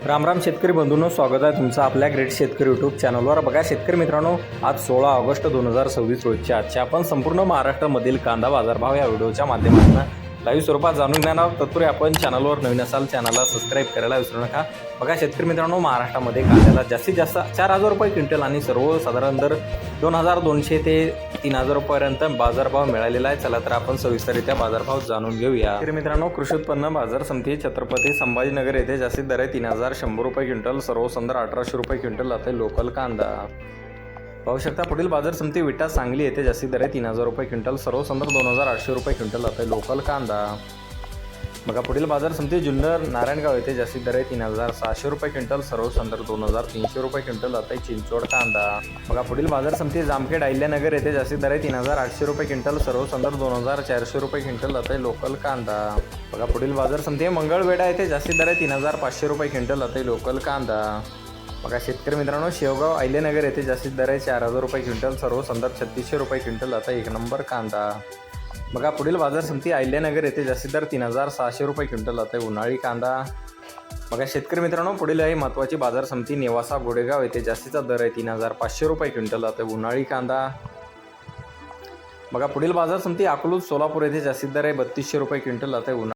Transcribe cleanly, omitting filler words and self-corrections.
राम राम शेतकरी बंधूंनो, स्वागत आहे तुमचं आपल्या ग्रेट शेतकरी यूट्यूब चॅनलवर। बघा शेतकरी मित्रांनो, आज 16 ऑगस्ट 2026 रोजच्या आजच्या आपण संपूर्ण महाराष्ट्रामधील कांदा बाजारभाव या व्हिडिओच्या माध्यमातून लाईव्ह स्वरूपात जाणून घेणार आहोत। तत्पूर्वी आपण चॅनलवर नवीन असाल चॅनलला सबस्क्राईब करायला विसरू नका। बघा शेतकरी मित्रांनो, महाराष्ट्रामध्ये कांद्याला जास्तीत जास्त 4000 रुपये क्विंटल आणि सर्वसाधारण दर 2200 ते 3000 रुपयांपर्यंत बाजारभाव मिळालेला आहे। चला तर आपण सविस्तररित्या बाजारभाव जाणून घेऊया। शेतकरी मित्रांनो, कृषी उत्पन्न बाजार समिती छत्रपती संभाजीनगर येथे जास्तीत दर आहे 3100 रुपये क्विंटल, सर्वसाधारण 1800 रुपये क्विंटल जाते लोकल कांदा। पाहू शकता पुढील बाजार समिती विटा सांगली येथे जास्तीत दर आहे 3000 रुपये क्विंटल, सर्वसाधारण 2800 रुपये क्विंटल जाते लोकल कांदा। बघा पुढील बाजार समिती जुन्नर नारायणगाव येथे जास्तीत दर आहे 3600 रुपये क्विंटल, सर्वसाधारण 2300 रुपये क्विंटल जाते चिंचवड कांदा। बघा पुढील बाजार समिती जामखेड अहिल्यानगर येथे जास्तीत दर आहे 3800 रुपये क्विंटल, सर्वसाधारण 2400 रुपये क्विंटल जाते लोकल कांदा। बघा पुढील बाजार समिती मंगळवेढा येथे जास्तीत दर आहे 3500 रुपये क्विंटल जाते लोकल कांदा। बघा शेतकरी मित्रांनो, शेवगाव अहिल्यानगर येथे जास्तीत दर आहे 4000 रुपये क्विंटल, सर्वसाधारण 3600 रुपये क्विंटल जाता एक नंबर कांदा। बघा पुढील बाजार समिती अहिल्यानगर येथे जास्तीत दर 3600 रुपये क्विंटल जाते उन्हाळी कांदा। बघा शेतकरी मित्रांनो, पुढील आहे महत्त्वाची बाजार समिती नेवासा गोडेगाव येथे जास्तीचा दर आहे 3500 रुपये क्विंटल जाते उन्हाळी कांदा। बघा पुढील बाजार समिती अकलूज सोलापूर येथे जास्तीत दर आहे 3200 रुपये क्विंटल जाते